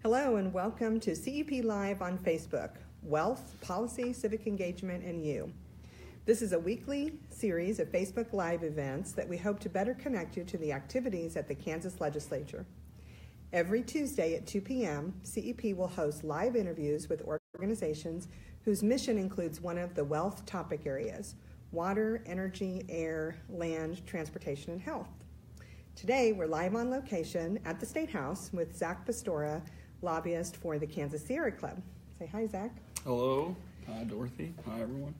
Hello and welcome to CEP Live on Facebook, Wealth, Policy, Civic Engagement, and You. This is a weekly series of Facebook Live events that we hope to better connect you to the activities at the Kansas Legislature. Every Tuesday at 2 p.m., CEP will host live interviews with organizations whose mission includes one of the wealth topic areas: water, energy, air, land, transportation, and health. Today, we're live on location at the State House with Zack Pistora, lobbyist for the Kansas Sierra Club. Say hi, Zack. Hello. Hi, Dorothy. Hi, everyone.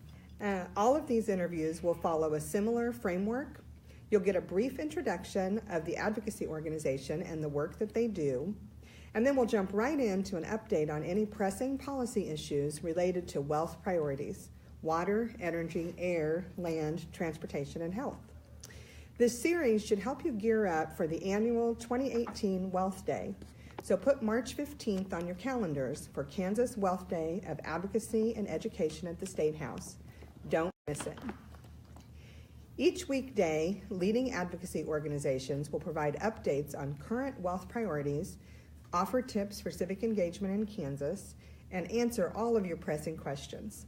All of these interviews will follow a similar framework. You'll get a brief introduction of the Advocacy organization and the work that they do, and then we'll jump right into an update on any pressing policy issues related to wealth priorities: water, energy, air, land, transportation, and health. This series should help you gear up for the annual 2018 Wealth Day. So put March 15th on your calendars for Kansas Wealth Day of Advocacy and Education at the State House. Don't miss it. Each weekday, leading advocacy organizations will provide updates on current wealth priorities, offer tips for civic engagement in Kansas, and answer all of your pressing questions.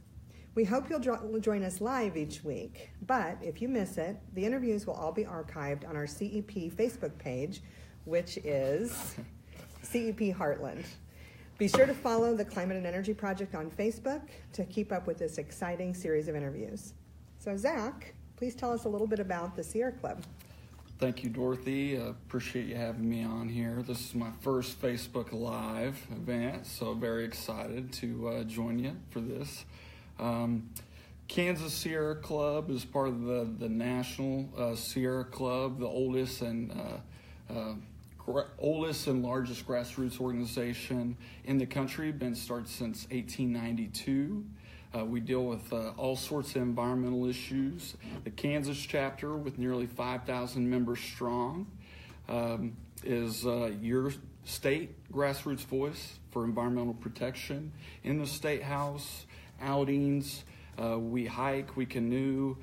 We hope you'll join us live each week, but if you miss it, the interviews will all be archived on our CEP Facebook page, which is CEP Heartland. Be sure to follow the Climate and Energy Project on Facebook to keep up with this exciting series of interviews. So Zack, please tell us a little bit about the Sierra Club. Thank you, Dorothy. Appreciate you having me on here. This is my first Facebook Live event, so very excited to join you for this. Kansas Sierra Club is part of the National Sierra Club, the oldest and largest grassroots organization in the country. Been started since 1892. We deal with all sorts of environmental issues. The Kansas chapter, with nearly 5,000 members strong, is your state grassroots voice for environmental protection. In the State House, outings, we hike, we canoe,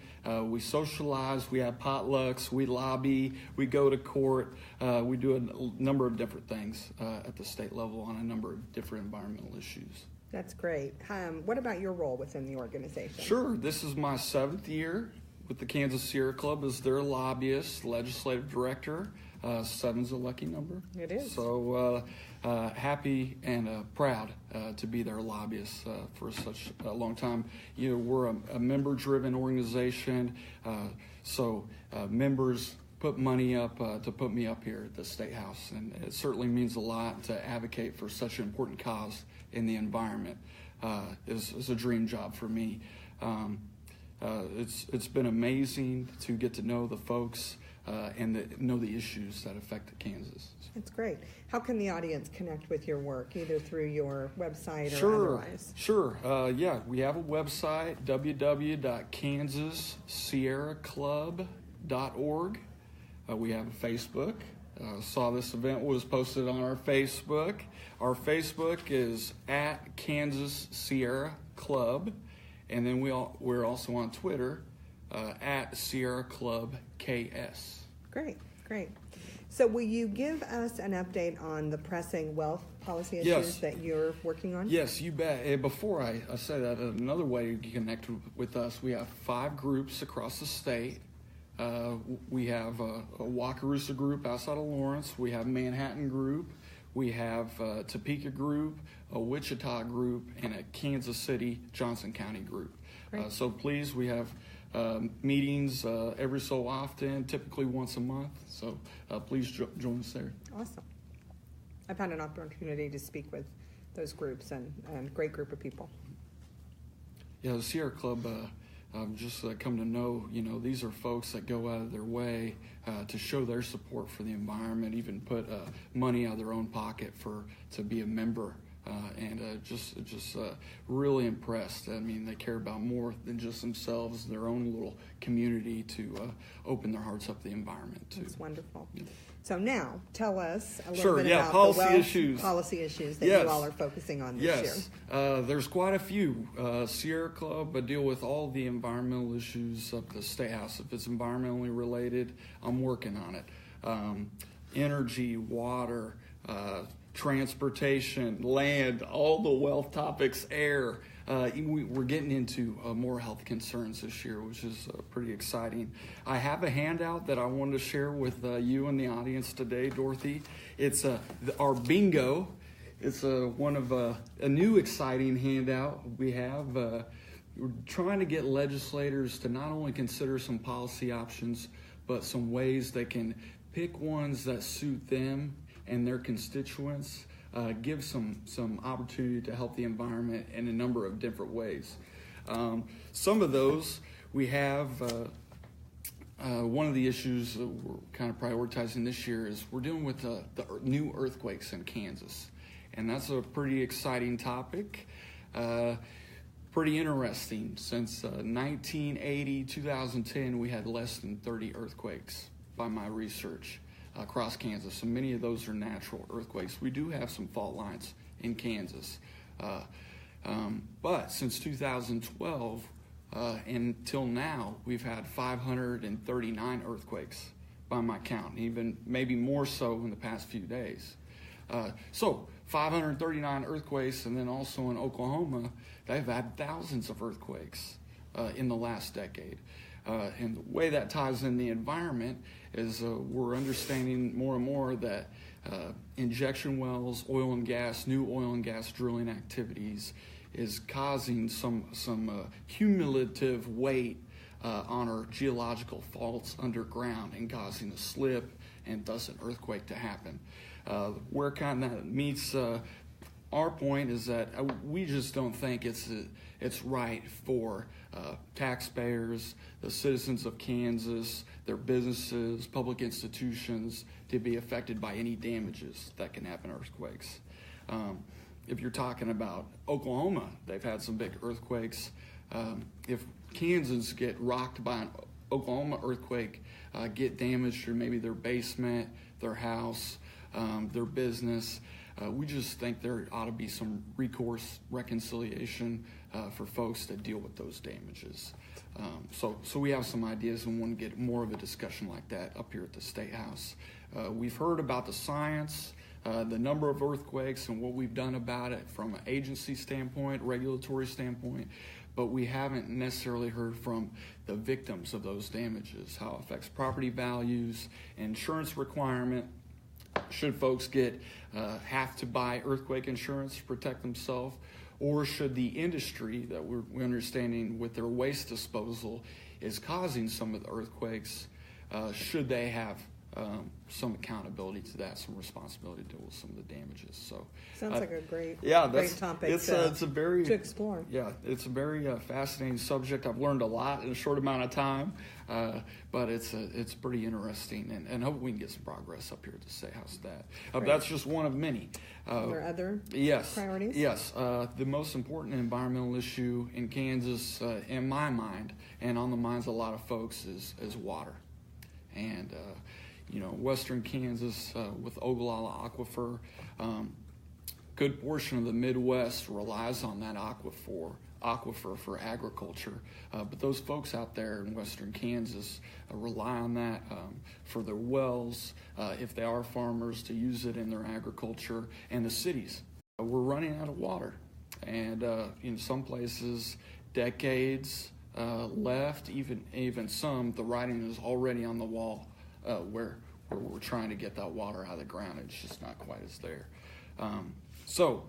we socialize, we have potlucks, we lobby, we go to court, we do a number of different things at the state level on a number of different environmental issues. That's great. What about your role within the organization? Sure. This is my 7th year with the Kansas Sierra Club as their lobbyist, legislative director. 7's a lucky number. It is. So happy and proud to be their lobbyist for such a long time. You know, we're a member-driven organization, so members put money up to put me up here at the State House, and it certainly means a lot to advocate for such an important cause in the environment. Is a dream job for me. It's been amazing to get to know the folks and know the issues that affect Kansas. That's great. How can the audience connect with your work, either through your website or otherwise? Sure. Yeah, we have a website, www.kansassierraclub.org. We have a Facebook. Saw this event was posted on our Facebook. Our Facebook is at Kansas Sierra Club, and then we're also on Twitter at Sierra Club KS. Great. So will you give us an update on the pressing wealth policy issues that you're working on? Yes, you bet. Before I say that, another way you can connect with us, we have 5 groups across the state. We have a Wakarusa group outside of Lawrence. We have Manhattan group. We have a Topeka group, a Wichita group, and a Kansas City, Johnson County group. So please, we have meetings every so often, typically once a month. So please join us there. Awesome. I've had an opportunity to speak with those groups and great group of people. Yeah, the Sierra Club, just come to know, these are folks that go out of their way to show their support for the environment, even put money out of their own pocket to be a member. And just really impressed. I mean, they care about more than just themselves, their own little community, to open their hearts up to the environment too. That's wonderful. Yeah. So now, tell us a little bit about policy the policy issues that you all are focusing on this year. There's quite a few. Sierra Club, I deal with all the environmental issues of the State House. If it's environmentally related, I'm working on it. Energy, water, transportation, land, all the wealth topics, air. We're getting into more health concerns this year, which is pretty exciting. I have a handout that I wanted to share with you and the audience today, Dorothy. It's our bingo. It's one of a new exciting handout we have. We're trying to get legislators to not only consider some policy options, but some ways they can pick ones that suit them and their constituents, give some opportunity to help the environment in a number of different ways. Some of those we have, one of the issues that we're kind of prioritizing this year is we're dealing with the new earthquakes in Kansas. And that's a pretty exciting topic, pretty interesting. Since 1980, 2010, we had less than 30 earthquakes by my research across Kansas, and many of those are natural earthquakes. We do have some fault lines in Kansas, but since 2012 until now, we've had 539 earthquakes by my count, even maybe more so in the past few days. So 539 earthquakes, and then also in Oklahoma, they've had thousands of earthquakes in the last decade. And the way that ties in the environment is we're understanding more and more that injection wells, oil and gas, new oil and gas drilling activities is causing some cumulative weight on our geological faults underground and causing a slip and thus an earthquake to happen. Where kind of meets our point is that we just don't think it's right for taxpayers, the citizens of Kansas, their businesses, public institutions to be affected by any damages that can happen in earthquakes. If you're talking about Oklahoma, they've had some big earthquakes. If Kansans get rocked by an Oklahoma earthquake, get damaged or maybe their basement, their house, their business, we just think there ought to be some recourse reconciliation for folks that deal with those damages. So we have some ideas and want to get more of a discussion like that up here at the State House. We've heard about the science, the number of earthquakes and what we've done about it from an agency standpoint, regulatory standpoint, but we haven't necessarily heard from the victims of those damages, how it affects property values, insurance requirement. Should folks have to buy earthquake insurance to protect themselves, or should the industry that we're understanding with their waste disposal is causing some of the earthquakes, should they have some accountability to that, some responsibility to deal with some of the damages? So sounds like a great topic it's a very to explore. Yeah, it's a very fascinating subject. I've learned a lot in a short amount of time, but it's pretty interesting, and hope we can get some progress up here at the State House. That's just one of many. Are there other priorities? Yes. The most important environmental issue in Kansas, in my mind, and on the minds of a lot of folks, is water. And western Kansas with Ogallala Aquifer, good portion of the Midwest relies on that aquifer for agriculture. But those folks out there in western Kansas rely on that for their wells, if they are farmers, to use it in their agriculture. And the cities, we're running out of water. And in some places, decades left, even some, the writing is already on the wall where we're trying to get that water out of the ground. It's just not quite as there. So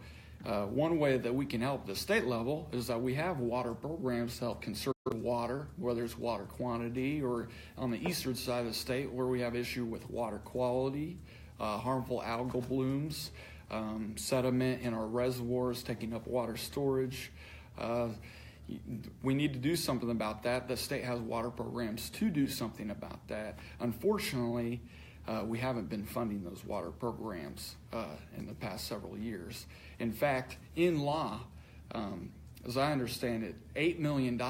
one way that we can help the state level is that we have water programs to help conserve water, whether it's water quantity, or on the eastern side of the state where we have issue with water quality, harmful algal blooms, sediment in our reservoirs taking up water storage. We need to do something about that. The state has water programs to do something about that. Unfortunately, we haven't been funding those water programs in the past several years. In fact, in law, as I understand it, $8 million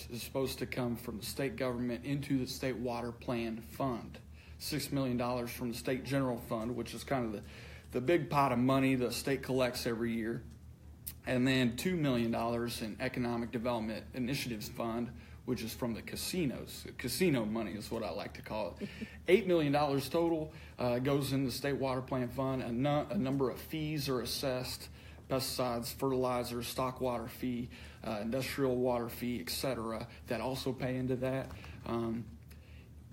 is supposed to come from the state government into the state water plan fund. $6 million from the state general fund, which is kind of the big pot of money the state collects every year. And then $2 million in Economic Development Initiatives Fund, which is from the casinos. Casino money is what I like to call it. $8 million total goes in the state water plant fund. A number of fees are assessed: pesticides, fertilizer, stock water fee, industrial water fee, etc., that also pay into that.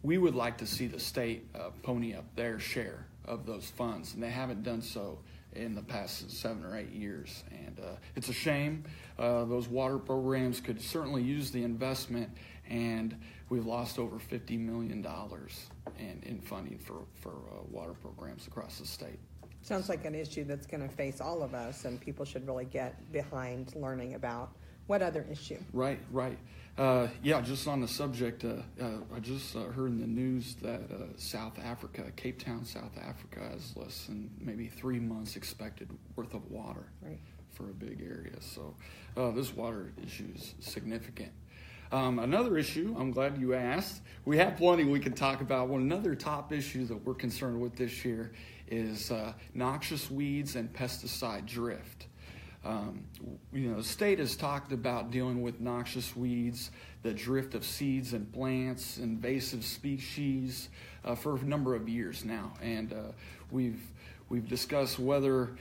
We would like to see the state pony up their share of those funds, and they haven't done so in the past 7 or 8 years. And it's a shame. Those water programs could certainly use the investment, and we've lost over $50 million in funding for water programs across the state. Sounds like an issue that's going to face all of us, and people should really get behind learning about what other issue. Right. Just on the subject, I just heard in the news that South Africa, Cape Town, South Africa, has less than maybe 3 months expected worth of water for a big area. So this water issue is significant. Another issue, I'm glad you asked. We have plenty we can talk about. Well, another top issue that we're concerned with this year is noxious weeds and pesticide drift. The state has talked about dealing with noxious weeds, the drift of seeds and plants, invasive species for a number of years now, and we've discussed whether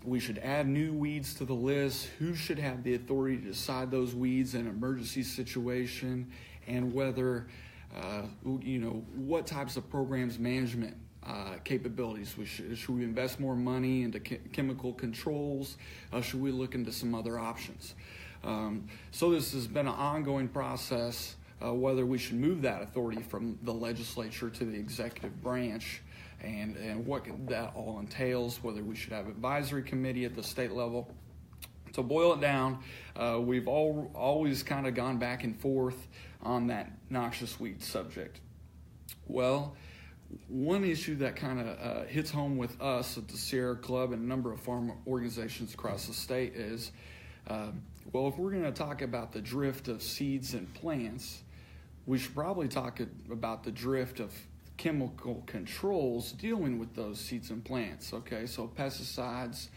we should add new weeds to the list, who should have the authority to decide those weeds in an emergency situation, and whether what types of programs management capabilities should we invest more money into chemical controls? Should we look into some other options? So this has been an ongoing process, whether we should move that authority from the legislature to the executive branch, and what that all entails, whether we should have an advisory committee at the state level. To boil it down, we've always kind of gone back and forth on that noxious weed subject. Well, one issue that kind of hits home with us at the Sierra Club and a number of farm organizations across the state is, if we're going to talk about the drift of seeds and plants, we should probably talk about the drift of chemical controls dealing with those seeds and plants. Okay, so pesticides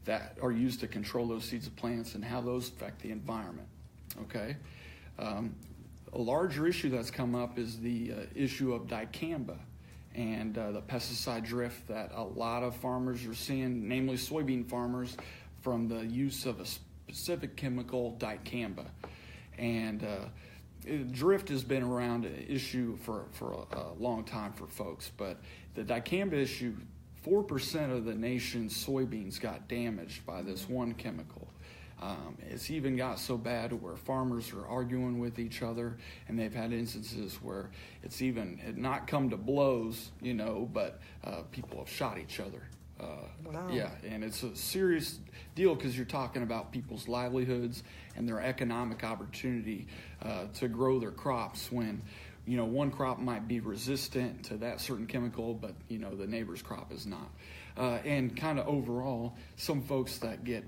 that are used to control those seeds and plants and how those affect the environment. Okay. A larger issue that's come up is the issue of dicamba and the pesticide drift that a lot of farmers are seeing, namely soybean farmers, from the use of a specific chemical, dicamba. And drift has been around an issue for a long time for folks, but the dicamba issue, 4% of the nation's soybeans got damaged by this one chemical. It's even got so bad where farmers are arguing with each other, and they've had instances where it's even not come to blows, but people have shot each other. Wow. Yeah, and it's a serious deal because you're talking about people's livelihoods and their economic opportunity to grow their crops when, one crop might be resistant to that certain chemical, but, the neighbor's crop is not. And kind of overall, some folks that get,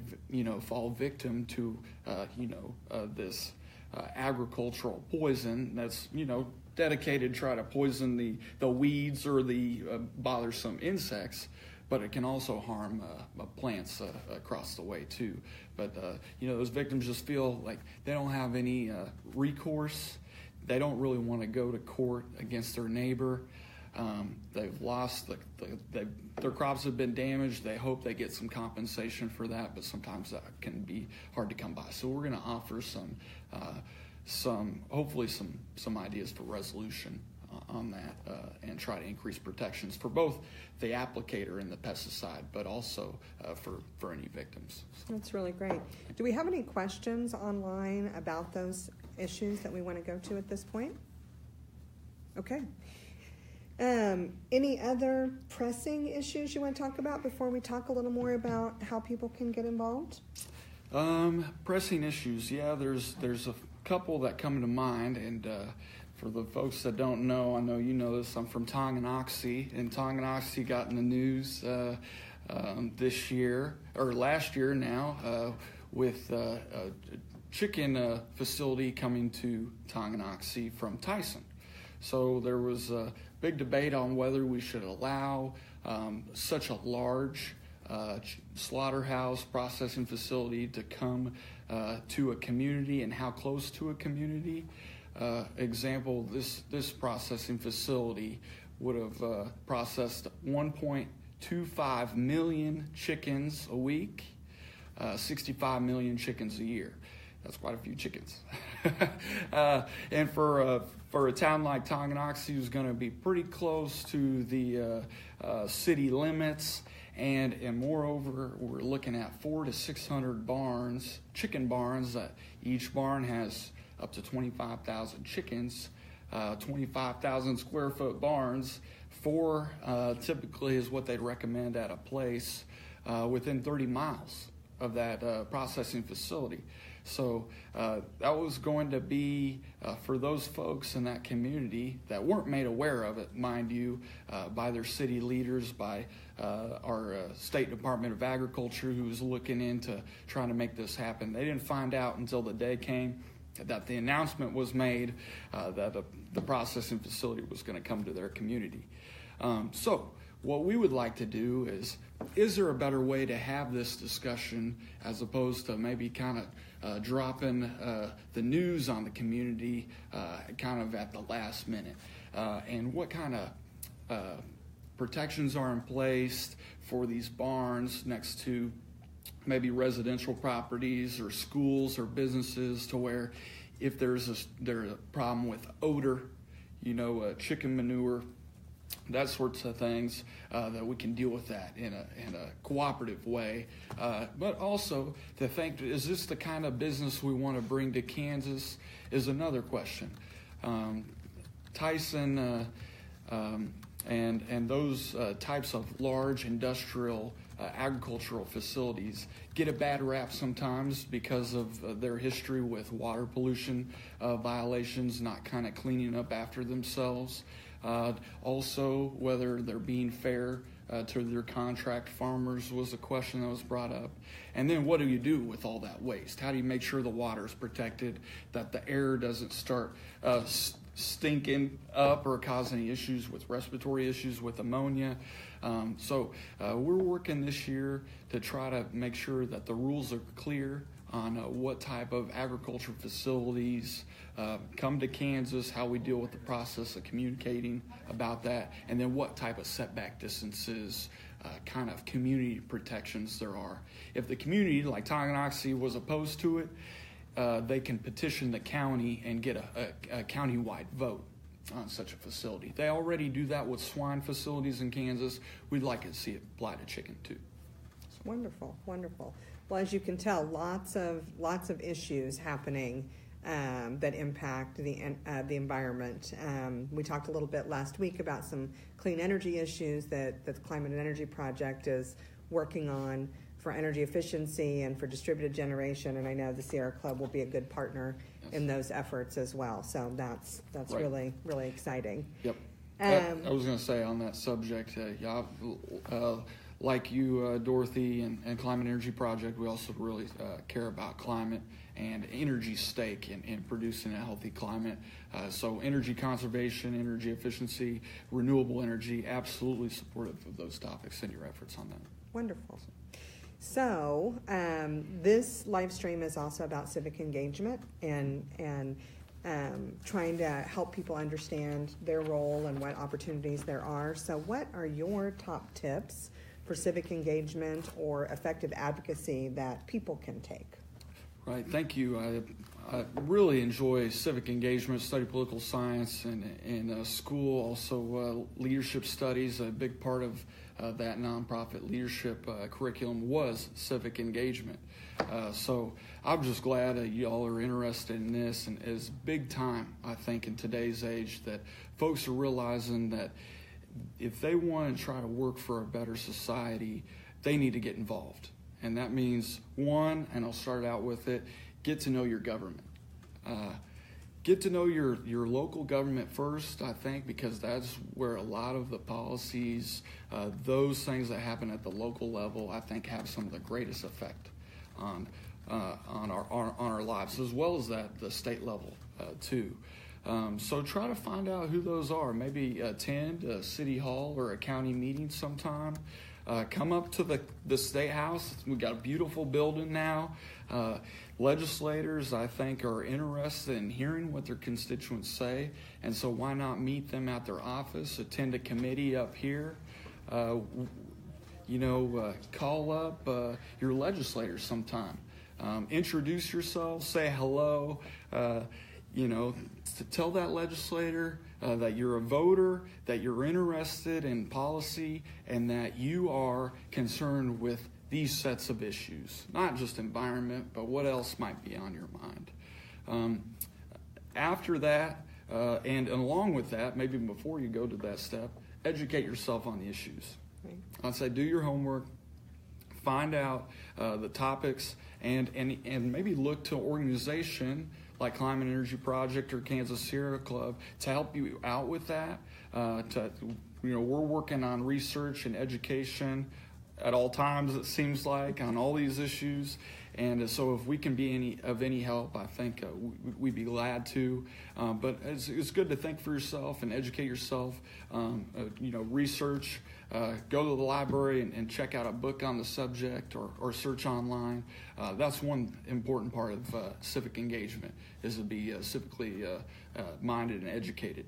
fall victim to, this agricultural poison that's, dedicated to try to poison the weeds or the bothersome insects, but it can also harm plants across the way too. But, those victims just feel like they don't have any recourse. They don't really want to go to court against their neighbor. They've lost, their crops have been damaged. They hope they get some compensation for that, but sometimes that can be hard to come by. So we're going to offer hopefully some ideas for resolution on that and try to increase protections for both the applicator and the pesticide, but also for any victims. That's really great. Do we have any questions online about those issues that we want to go to at this point? Okay. Any other pressing issues you want to talk about before we talk a little more about how people can get involved? Pressing issues, yeah, there's a couple that come to mind, and for the folks that don't know, I know you know this, I'm from Tonganoxie, and Tonganoxie got in the news this year, or last year now, with a chicken facility coming to Tonganoxie from Tyson. So there was a big debate on whether we should allow such a large slaughterhouse processing facility to come to a community and how close to a community. Example, this processing facility would have processed 1.25 million chickens a week, 65 million chickens a year. That's quite a few chickens. And for a town like Tonganoxie, who's going to be pretty close to the city limits, and moreover, we're looking at 400 to 600 barns, chicken barns, that each barn has up to 25,000 chickens, 25,000 square foot barns. 4 typically is what they'd recommend at a place within 30 miles of that processing facility. So that was going to be for those folks in that community that weren't made aware of it, mind you, by their city leaders, by our State Department of Agriculture, who was looking into trying to make this happen. They didn't find out until the day came that the announcement was made that the processing facility was going to come to their community. So what we would like to do is there a better way to have this discussion as opposed to maybe kind of dropping the news on the community kind of at the last minute? And what kind of protections are in place for these barns next to maybe residential properties or schools or businesses, to where if there's a problem with odor, chicken manure, that sorts of things, that we can deal with that in a cooperative way. But also to think, is this the kind of business we want to bring to Kansas is another question. Tyson and those types of large industrial agricultural facilities get a bad rap sometimes because of their history with water pollution violations, not kind of cleaning up after themselves. Also, whether they're being fair to their contract farmers was a question that was brought up. And then what do you do with all that waste? How do you make sure the water is protected, that the air doesn't start stinking up or cause any issues with respiratory issues with ammonia? So we're working this year to try to make sure that the rules are clear on what type of agriculture facilities come to Kansas, how we deal with the process of communicating about that, and then what type of setback distances, kind of community protections there are. If the community, like Tonganoxie, was opposed to it, they can petition the county and get a county-wide vote on such a facility. They already do that with swine facilities in Kansas. We'd like to see it apply to chicken too. Wonderful, wonderful. Well, as you can tell, lots of issues happening that impact the environment. We talked a little bit last week about some clean energy issues that the Climate and Energy Project is working on for energy efficiency and for distributed generation, and I know the Sierra Club will be a good partner in those efforts as well. So that's right. Really, really exciting. Yep. I was going to say on that subject, like you, Dorothy, and Climate and Energy Project, we also really care about climate and energy stake in producing a healthy climate. So energy conservation, energy efficiency, renewable energy, absolutely supportive of those topics and your efforts on that. Wonderful. So this live stream is also about civic engagement and trying to help people understand their role and what opportunities there are. So what are your top tips for civic engagement or effective advocacy that people can take? Right, thank you. I really enjoy civic engagement, study political science in school, also leadership studies. A big part of that nonprofit leadership curriculum was civic engagement. So I'm just glad that y'all are interested in this, and it's big time, I think, in today's age that folks are realizing that if they want to try to work for a better society, they need to get involved. And that means, one, and I'll start out with it, get to know your government. Get to know your local government first, I think, because that's where a lot of the policies, those things that happen at the local level, I think have some of the greatest effect on our lives, as well as the state level too. So try to find out who those are. Maybe attend a city hall or a county meeting sometime. come up to the State House. We've got a beautiful building now. Legislators, I think, are interested in hearing what their constituents say, and so why not meet them at their office, attend a committee up here, call up your legislators sometime. Introduce yourself, say hello, to tell that legislator that you're a voter, that you're interested in policy, and that you are concerned with these sets of issues, not just environment, but what else might be on your mind. After that, and along with that, maybe before you go to that step, educate yourself on the issues. Right. I'd say do your homework, find out the topics, and maybe look to an organization like Climate Energy Project or Kansas Sierra Club to help you out with that. We're working on research and education at all times, it seems like, on all these issues. And so if we can be of any help, I think we'd be glad to. But it's good to think for yourself and educate yourself, research, go to the library and check out a book on the subject or search online. That's one important part of civic engagement, is to be civically minded and educated.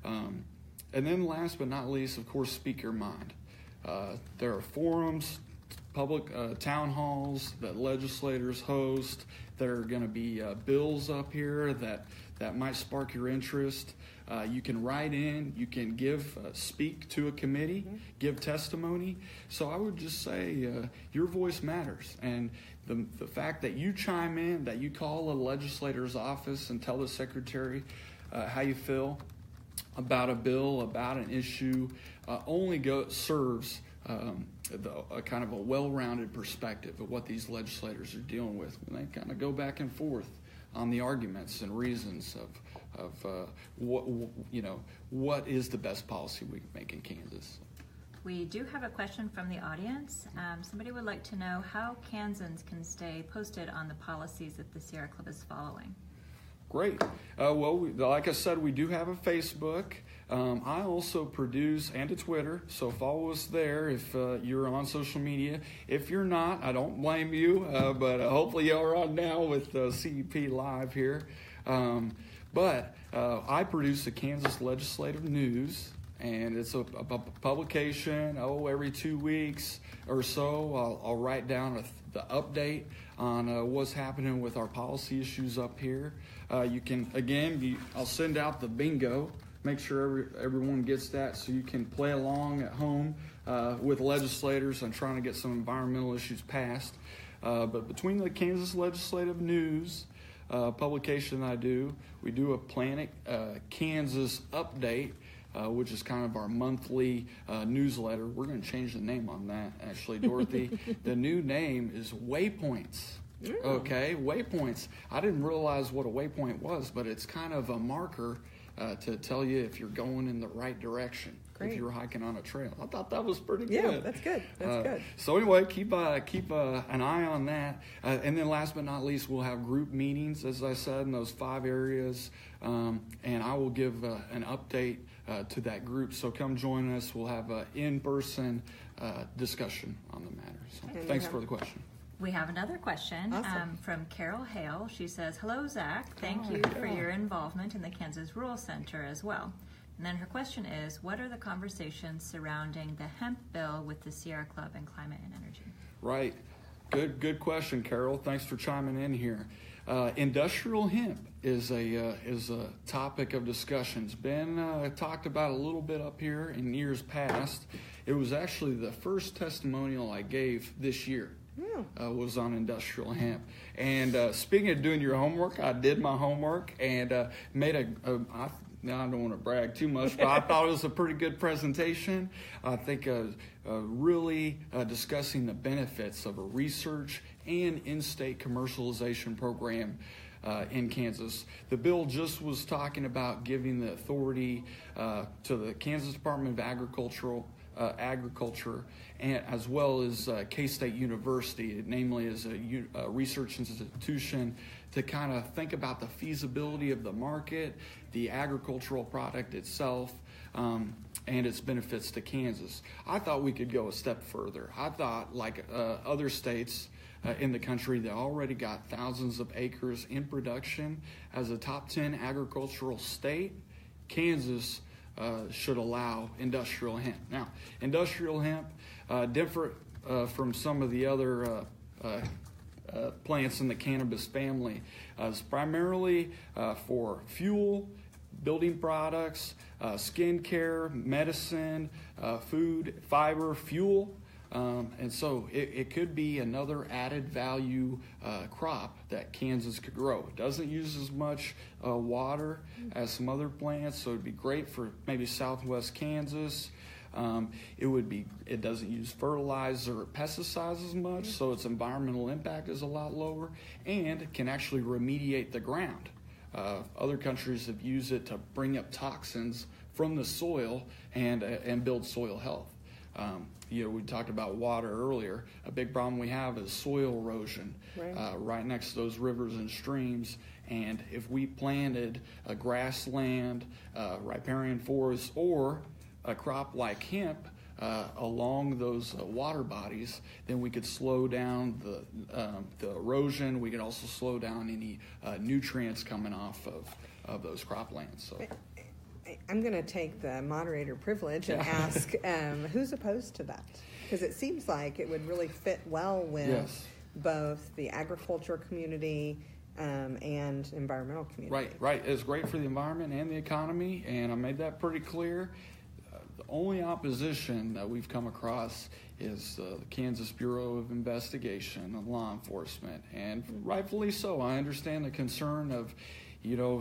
And then last but not least, of course, speak your mind. There are forums, public town halls that legislators host. There are going to be bills up here that might spark your interest. You can write in, you can speak to a committee, give testimony. So I would just say your voice matters. And the fact that you chime in, that you call a legislator's office and tell the secretary how you feel about a bill, about an issue, only serves a kind of a well-rounded perspective of what these legislators are dealing with when they kind of go back and forth on the arguments and reasons of what is the best policy we can make in Kansas. We do have a question from the audience. Somebody would like to know how Kansans can stay posted on the policies that the Sierra Club is following. Great. Like I said, we do have a Facebook. I also produce, and a Twitter, so follow us there if you're on social media. If you're not, I don't blame you, but hopefully you're on now with CEP Live here. But I produce the Kansas Legislative News, and it's a publication, every 2 weeks or so. I'll write down the update on what's happening with our policy issues up here. You can, I'll send out the bingo, make sure everyone gets that so you can play along at home with legislators on trying to get some environmental issues passed. But between the Kansas Legislative News publication I do, we do a Planet Kansas update, which is kind of our monthly newsletter. We're going to change the name on that, actually, Dorothy. The new name is Waypoints. Yeah. Okay, waypoints. I didn't realize what a waypoint was, but it's kind of a marker to tell you if you're going in the right direction. Great. If you're hiking on a trail. I thought that was pretty good. Yeah, that's good. That's good. So anyway, keep an eye on that. And then last but not least, we'll have group meetings, as I said, in those 5 areas. And I will give an update to that group. So come join us. We'll have an in-person discussion on the matter. So thanks for the question. We have another question from Carol Hale. She says, "Hello, Zach. Thank you for your involvement in the Kansas Rural Center as well." And then her question is, what are the conversations surrounding the hemp bill with the Sierra Club and Climate and Energy? Right. Good question, Carol. Thanks for chiming in here. Industrial hemp is a topic of discussion. It's been talked about a little bit up here in years past. It was actually the first testimonial I gave this year. Was on industrial hemp. And speaking of doing your homework, I did my homework and made I don't want to brag too much, but I thought it was a pretty good presentation. I think really discussing the benefits of a research and in-state commercialization program in Kansas. The bill just was talking about giving the authority to the Kansas Department of Agriculture, and as well as K-State University, namely as a research institution, to kind of think about the feasibility of the market, the agricultural product itself, and its benefits to Kansas. I thought we could go a step further. I thought, like other states in the country that already got thousands of acres in production, as a top 10 agricultural state, Kansas should allow industrial hemp. Now, industrial hemp, different from some of the other plants in the cannabis family, is primarily for fuel, building products, skincare, medicine, food, fiber, fuel. And so it could be another added value crop that Kansas could grow. It doesn't use as much water as some other plants, so it'd be great for maybe southwest Kansas. It doesn't use fertilizer or pesticides as much, so its environmental impact is a lot lower, and can actually remediate the ground. Other countries have used it to bring up toxins from the soil and build soil health. We talked about water earlier. A big problem we have is soil erosion right next to those rivers and streams. And if we planted a grassland, riparian forest, or a crop like hemp along those water bodies, then we could slow down the erosion. We could also slow down any nutrients coming off of those croplands. So. I'm going to take the moderator privilege and ask who's opposed to that? Because it seems like it would really fit well with both the agriculture community and environmental community. Right. It's great for the environment and the economy, and I made that pretty clear. The only opposition that we've come across is the Kansas Bureau of Investigation and law enforcement, and rightfully so. I understand the concern of,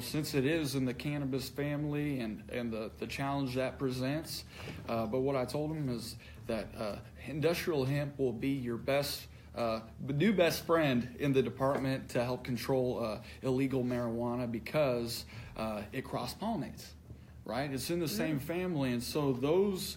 since it is in the cannabis family and the challenge that presents. But what I told them is that industrial hemp will be your new best friend in the department to help control illegal marijuana, because it cross-pollinates, right? It's in the same family, and so those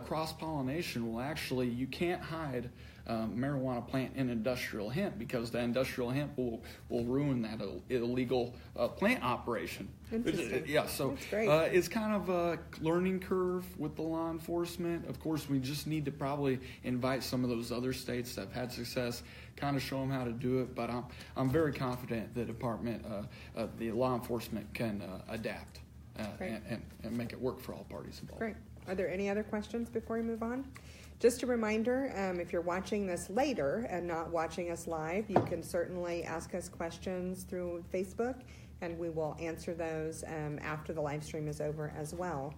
cross-pollination will actually, you can't hide marijuana plant in industrial hemp, because the industrial hemp will ruin that illegal plant operation. Interesting. So that's great. It's kind of a learning curve with the law enforcement. Of course, we just need to probably invite some of those other states that have had success, kind of show them how to do it. But I'm very confident the department, the law enforcement can adapt and make it work for all parties involved. Great. Are there any other questions before we move on? Just a reminder, if you're watching this later and not watching us live, you can certainly ask us questions through Facebook, and we will answer those after the live stream is over as well.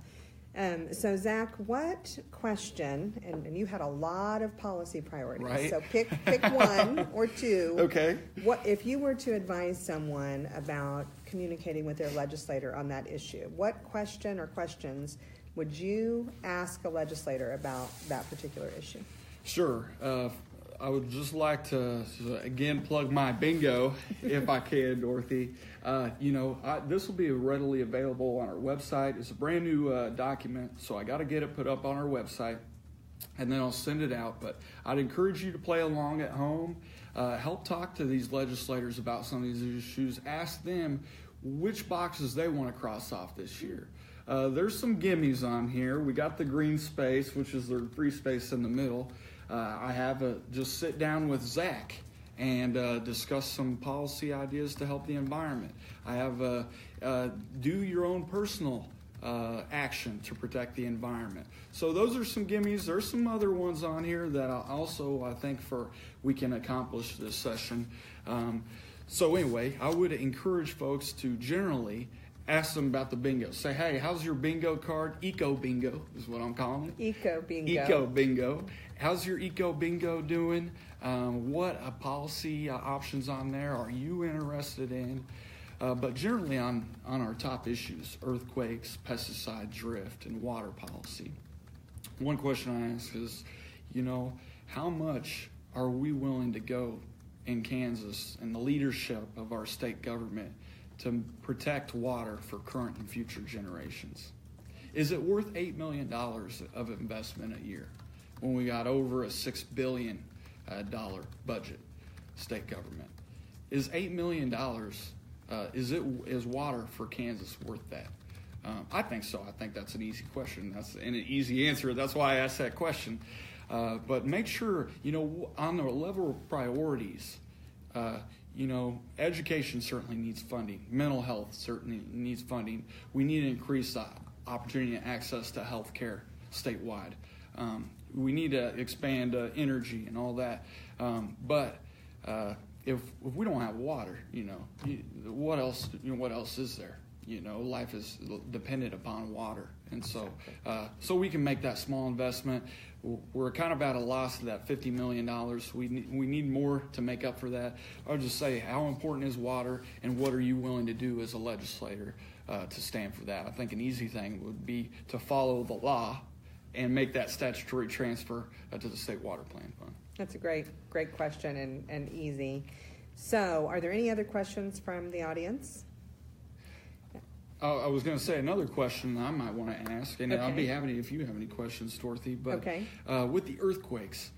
So, Zach, what question, and you had a lot of policy priorities, right? So pick one or two. Okay. What if you were to advise someone about communicating with their legislator on that issue? What question or questions would you ask a legislator about that particular issue? Sure. I would just like to, again, plug my bingo, if I can, Dorothy. This will be readily available on our website. It's a brand new document, so I got to get it put up on our website, and then I'll send it out. But I'd encourage you to play along at home. Help talk to these legislators about some of these issues. Ask them which boxes they want to cross off this year. There's some gimmies on here. We got the green space, which is the free space in the middle. I have just sit down with Zach and discuss some policy ideas to help the environment. I have do your own personal action to protect the environment. So those are some gimmies. There's some other ones on here that I think we can accomplish this session. So anyway, I would encourage folks to generally ask them about the bingo. Say, hey, how's your bingo card? Eco bingo is what I'm calling it. Eco bingo. Eco bingo. How's your eco bingo doing? What policy options on there are you interested in? But generally on our top issues, earthquakes, pesticide drift, and water policy. One question I ask is, how much are we willing to go in Kansas and the leadership of our state government to protect water for current and future generations? Is it worth $8 million of investment a year when we got over a $6 billion budget, state government? Is $8 million, is water for Kansas worth that? I think so. I think that's an easy question. That's an easy answer. That's why I asked that question. But make sure, on the level of priorities, education certainly needs funding. Mental health certainly needs funding. We need to increase the opportunity and access to health care statewide. We need to expand energy and all that. But if we don't have water, what else? What else is there? Life is dependent upon water, and so we can make that small investment. We're kind of at a loss of that $50 million. We need more to make up for that. I'll just say, how important is water, and what are you willing to do as a legislator to stand for that? I think an easy thing would be to follow the law and make that statutory transfer to the State Water Plan Fund. That's a great question and easy. So, are there any other questions from the audience? I was going to say another question I might want to ask, and okay. I'll be happy if you have any questions, Dorothy. But okay. With the earthquakes,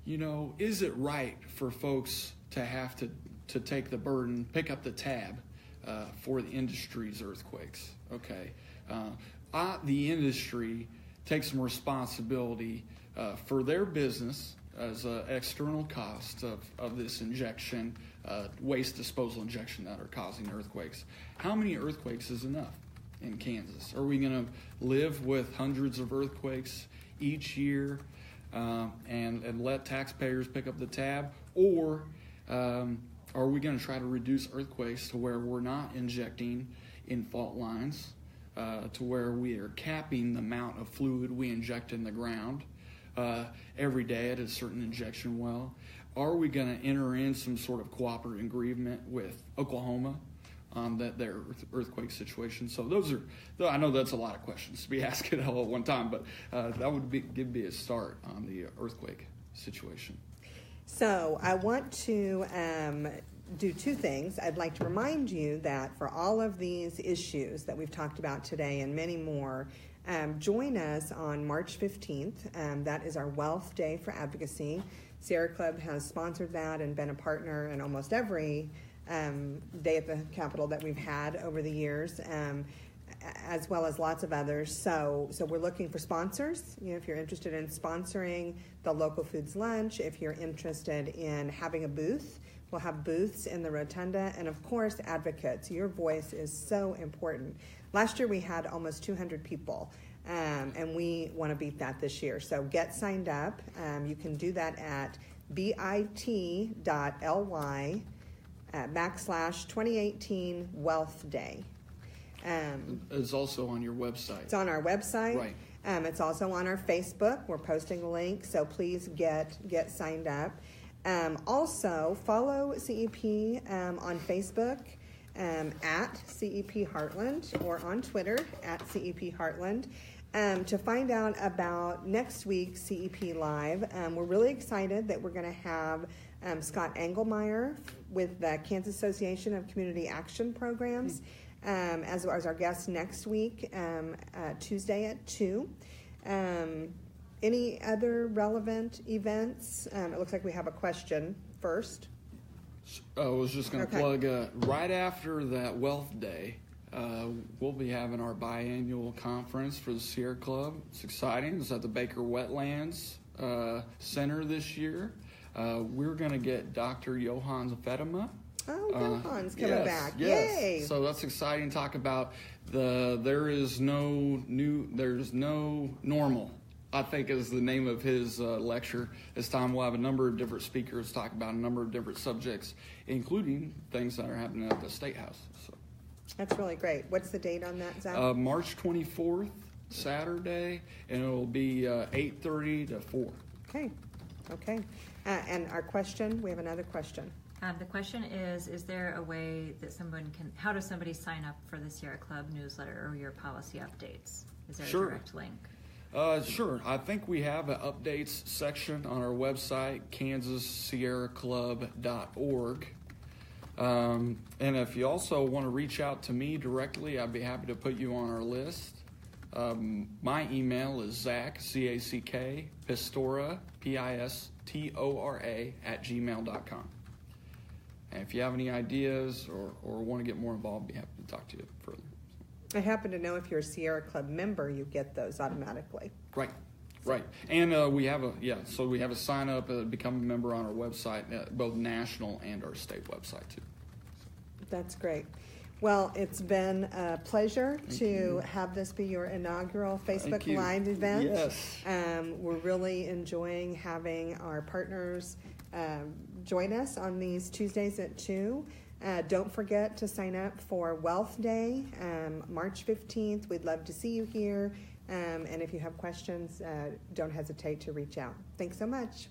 is it right for folks to have to take the burden, pick up the tab for the industry's earthquakes? Okay. The industry takes some responsibility for their business as an external cost of this injection, waste disposal injection that are causing earthquakes. How many earthquakes is enough in Kansas? Are we going to live with hundreds of earthquakes each year and let taxpayers pick up the tab? Or are we going to try to reduce earthquakes to where we're not injecting in fault lines, to where we are capping the amount of fluid we inject in the ground every day at a certain injection well? Are we going to enter in some sort of cooperative agreement with Oklahoma on their earthquake situation? So I know that's a lot of questions to be asking all at one time, but that would be a start on the earthquake situation. So I want to do two things. I'd like to remind you that for all of these issues that we've talked about today and many more, join us on March 15th. That is our Wealth Day for Advocacy. Sierra Club has sponsored that and been a partner in almost every day at the Capitol that we've had over the years, as well as lots of others. So we're looking for sponsors. If you're interested in sponsoring the local foods lunch, if you're interested in having a booth, we'll have booths in the rotunda, and of course, advocates. Your voice is so important. Last year we had almost 200 people, and we want to beat that this year. So get signed up. You can do that at bit.ly/2018 Wealth Day. It's also on your website. It's on our website. Right. It's also on our Facebook. We're posting a link, so please get signed up. Also, follow CEP on Facebook at CEP Heartland, or on Twitter at CEP Heartland, to find out about next week's CEP Live. We're really excited that we're going to have Scott Engelmeyer with the Kansas Association of Community Action Programs as our guest next week, Tuesday at 2. Any other relevant events? It looks like we have a question first. I was just going to plug, right after that Wealth Day, we'll be having our biannual conference for the Sierra Club. It's exciting. It's at the Baker Wetlands Center this year. We're going to get Dr. Johan Fatima. Oh, Johan's coming back. Yes. Yay. So that's exciting. Talk about there's no normal, I think, is the name of his lecture. This time we'll have a number of different speakers talk about a number of different subjects, including things that are happening at the State House. So that's really great. What's the date on that, Zach? March 24th, Saturday, and it'll be 8:30 to 4. Okay. And our question, we have another question. The question is there a way that how does somebody sign up for the Sierra Club newsletter or your policy updates? Is there a direct link? Sure. I think we have an updates section on our website, kansassierraclub.org. And if you also want to reach out to me directly, I'd be happy to put you on our list. My email is Zack, Zack, Pistora, Pistora, @gmail.com. And if you have any ideas or want to get more involved, I'd be happy to talk to you further. I happen to know if you're a Sierra Club member, you get those automatically. Right. Right, and we have a sign up, become a member on our website, both national and our state website too. That's great. Well, it's been a pleasure to have this be your inaugural Facebook Live event. Yes. We're really enjoying having our partners join us on these Tuesdays at 2. Don't forget to sign up for Wealth Day, March 15th. We'd love to see you here. And if you have questions, don't hesitate to reach out. Thanks so much.